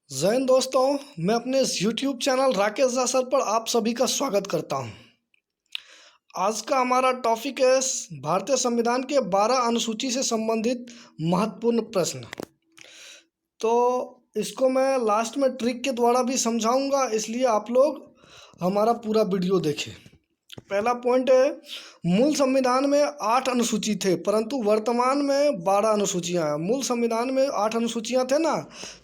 जय हिंद दोस्तों। मैं अपने इस YouTube channel Rakesh Jha sir पर आप सभी का स्वागत करता हूं। आज का हमारा टॉपिक है भारतीय संविधान के 12 अनुसूची से संबंधित महत्वपूर्ण प्रश्न। तो इसको मैं लास्ट में ट्रिक के द्वारा भी समझाऊंगा, इसलिए आप लोग हमारा पूरा वीडियो देखें। पहला पॉइंट है, मूल संविधान में 8 अनुसूची थे परंतु वर्तमान में 12 अनुसूचियां हैं। मूल संविधान में 8 अनुसूचियां थे ना,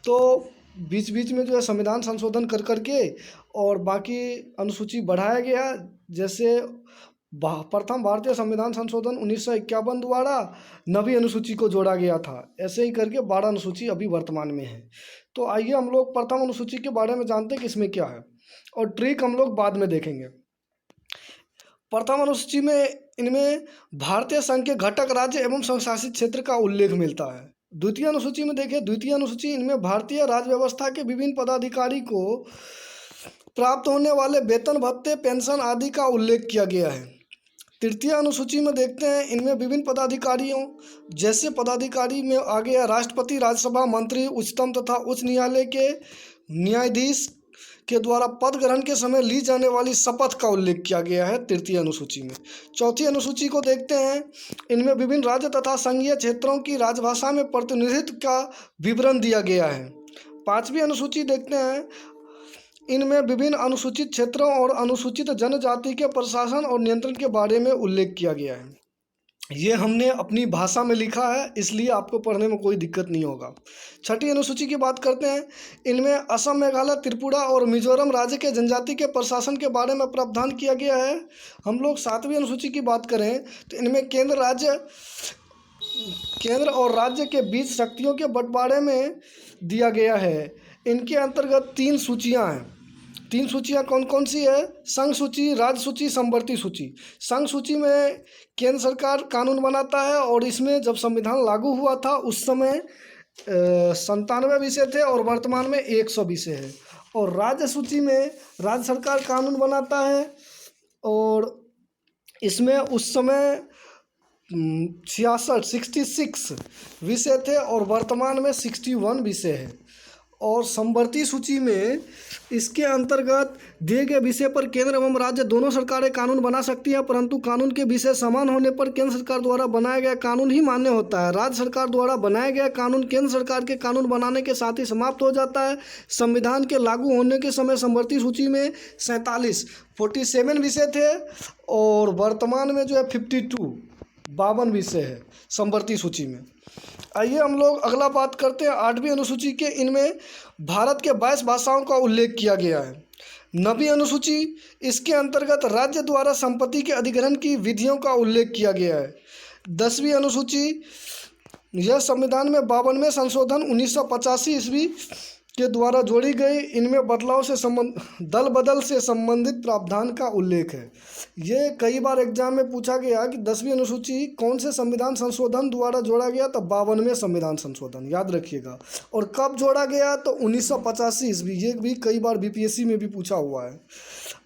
तो बीच बीच में जो है संविधान संशोधन कर करके और बाकी अनुसूची बढ़ाया गया। जैसे प्रथम भारतीय संविधान संशोधन 1951 द्वारा नवी अनुसूची को जोड़ा गया था। ऐसे ही करके 12 अनुसूची अभी वर्तमान में है। तो आइए हम लोग प्रथम अनुसूची के बारे में जानते हैं कि इसमें क्या है, और ट्रिक हम लोग बाद में देखेंगे। प्रथम अनुसूची में इनमें भारतीय संघ के घटक राज्य एवं संशासित क्षेत्र का उल्लेख मिलता है। द्वितीय अनुसूची में देखें, द्वितीय अनुसूची इनमें भारतीय राज्य व्यवस्था के विभिन्न पदाधिकारी को प्राप्त होने वाले वेतन भत्ते पेंशन आदि का उल्लेख किया गया है। तृतीय अनुसूची में देखते हैं, इनमें विभिन्न पदाधिकारियों जैसे पदाधिकारी में आ गया राष्ट्रपति, राज्यसभा, मंत्री, उच्चतम तथा उच्च न्यायालय के न्यायाधीश के द्वारा पद ग्रहण के समय ली जाने वाली शपथ का उल्लेख किया गया है तृतीय अनुसूची में। चौथी अनुसूची को देखते हैं, इनमें विभिन्न राज्य तथा संघीय क्षेत्रों की राजभाषा में प्रतिनिधित्व का विवरण दिया गया है। पांचवी अनुसूची देखते हैं, इनमें विभिन्न अनुसूचित क्षेत्रों और अनुसूचित जनजाति के प्रशासन और नियंत्रण के बारे में उल्लेख किया गया है। ये हमने अपनी भाषा में लिखा है, इसलिए आपको पढ़ने में कोई दिक्कत नहीं होगा। छठी अनुसूची की बात करते हैं, इनमें असम, मेघालय, त्रिपुरा और मिजोरम राज्य के जनजाति के प्रशासन के बारे में प्रावधान किया गया है। हम लोग सातवीं अनुसूची की बात करें तो इनमें केंद्र और राज्य के बीच शक्तियों के बंटवारे में दिया गया है। इनके अंतर्गत 3 सूचियां हैं। 3 सूचियां कौन कौन सी है? संघ सूची, राज्य सूची, समवर्ती सूची। संघ सूची में केंद्र सरकार कानून बनाता है और इसमें जब संविधान लागू हुआ था उस समय 97 विषय थे और वर्तमान में 100 विषय है। और राज्य सूची में राज्य सरकार कानून बनाता है और इसमें उस समय 66 विषय थे और वर्तमान में 61 विषय है। और समवर्ती सूची में इसके अंतर्गत दिए गए विषय पर केंद्र एवं राज्य दोनों सरकारें कानून बना सकती हैं, परंतु कानून के विषय समान होने पर केंद्र सरकार द्वारा बनाया गया कानून ही मान्य होता है। राज्य सरकार द्वारा बनाया गया कानून केंद्र सरकार के कानून बनाने के साथ ही समाप्त हो जाता है। संविधान के लागू होने के समय समवर्ती सूची में 47 विषय थे और वर्तमान में जो है 52 विषय है समवर्ती सूची में। आइए हम लोग अगला बात करते हैं 8वीं अनुसूची के। इनमें भारत के 22 भाषाओं का उल्लेख किया गया है। 9वीं अनुसूची, इसके अंतर्गत राज्य द्वारा संपत्ति के अधिग्रहण की विधियों का उल्लेख किया गया है। 10वीं अनुसूची, यह संविधान में 52वें संशोधन 1985 ईस्वी के द्वारा जोड़ी गई। इनमें दल बदल से संबंधित प्रावधान का उल्लेख है। ये कई बार एग्जाम में पूछा गया कि 10वीं अनुसूची कौन से संविधान संशोधन द्वारा जोड़ा गया, तो 52वें संविधान संशोधन, याद रखिएगा। और कब जोड़ा गया, तो 1985 ईस्वी। ये भी कई बार बीपीएससी में भी पूछा हुआ है।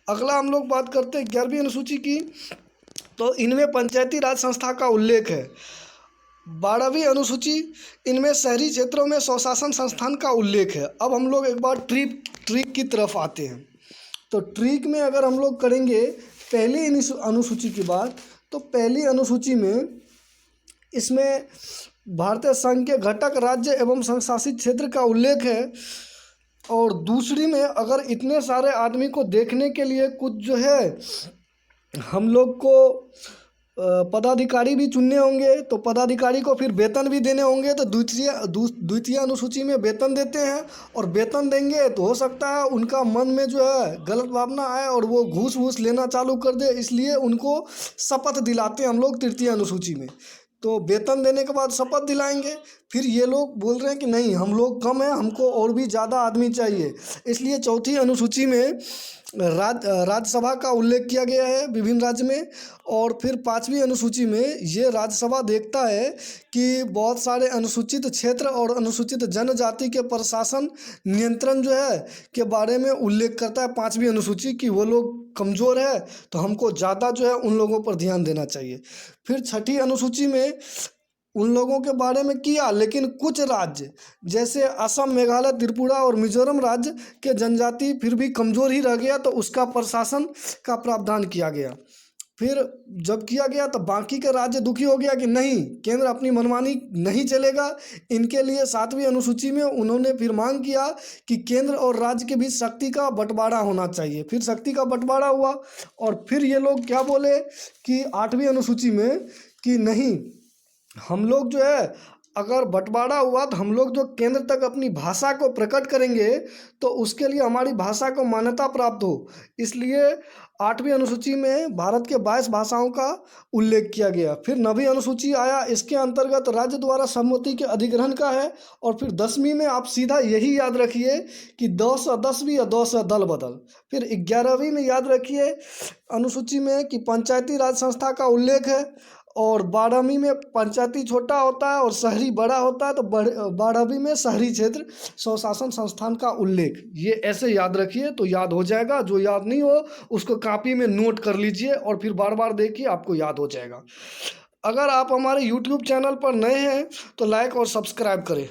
अगला हम लोग बात करते हैं 11वीं अनुसूची की, तो इनमें पंचायती राज संस्था का उल्लेख है। 12वीं अनुसूची, इनमें शहरी क्षेत्रों में स्वशासन संस्थान का उल्लेख है। अब हम लोग एक बार ट्रिक की तरफ आते हैं। तो ट्रिक में अगर हम लोग करेंगे पहली अनुसूची की बात, तो पहली अनुसूची में इसमें भारतीय संघ के घटक राज्य एवं संशासित क्षेत्र का उल्लेख है। और दूसरी में अगर इतने सारे आदमी को देखने के लिए कुछ जो है हम लोग को पदाधिकारी भी चुनने होंगे, तो पदाधिकारी को फिर वेतन भी देने होंगे। तो द्वितीय अनुसूची में वेतन देते हैं, और वेतन देंगे तो हो सकता है उनका मन में जो है गलत भावना आए और वो घूस वूस लेना चालू कर दे, इसलिए उनको शपथ दिलाते हैं हम लोग तृतीय अनुसूची में। तो वेतन देने के बाद शपथ दिलाएंगे, फिर ये लोग बोल रहे हैं कि नहीं, हम लोग कम हैं, हमको और भी ज़्यादा आदमी चाहिए, इसलिए चौथी अनुसूची में राज्यसभा का उल्लेख किया गया है विभिन्न राज्य में। और फिर 5वीं अनुसूची में ये राज्यसभा देखता है कि बहुत सारे अनुसूचित क्षेत्र और अनुसूचित जनजाति के प्रशासन नियंत्रण जो है के बारे में उल्लेख करता है 5वीं अनुसूची, कि वो लोग कमज़ोर है तो हमको ज़्यादा जो है उन लोगों पर ध्यान देना चाहिए। फिर 6ठी अनुसूची में उन लोगों के बारे में किया, लेकिन कुछ राज्य जैसे असम, मेघालय, त्रिपुरा और मिजोरम राज्य के जनजाति फिर भी कमज़ोर ही रह गया, तो उसका प्रशासन का प्रावधान किया गया। फिर जब किया गया तो बाकी के राज्य दुखी हो गया कि नहीं, केंद्र अपनी मनमानी नहीं चलेगा। इनके लिए 7वीं अनुसूची में उन्होंने फिर मांग किया कि केंद्र और राज्य के बीच शक्ति का बंटवारा होना चाहिए। फिर शक्ति का बंटवारा हुआ और फिर ये लोग क्या बोले कि 8वीं अनुसूची में कि नहीं, हम लोग जो है अगर बंटवारा हुआ तो हम लोग जो केंद्र तक अपनी भाषा को प्रकट करेंगे तो उसके लिए हमारी भाषा को मान्यता प्राप्त हो। इसलिए 8वीं अनुसूची में भारत के 22 भाषाओं का उल्लेख किया गया। फिर 9वीं अनुसूची आया, इसके अंतर्गत राज्य द्वारा सम्मति के अधिग्रहण का है। और फिर 10वीं में आप सीधा यही याद रखिए कि 10वीं या 10 दल बदल। फिर 11वीं में याद रखिए अनुसूची में कि पंचायती राज संस्था का उल्लेख है। और 12वीं में पंचायती छोटा होता है और शहरी बड़ा होता है, तो 12वीं में शहरी क्षेत्र स्वशासन संस्थान का उल्लेख। ये ऐसे याद रखिए तो याद हो जाएगा। जो याद नहीं हो उसको कॉपी में नोट कर लीजिए और फिर बार बार देखिए, आपको याद हो जाएगा। अगर आप हमारे YouTube चैनल पर नए हैं तो लाइक और सब्सक्राइब करें।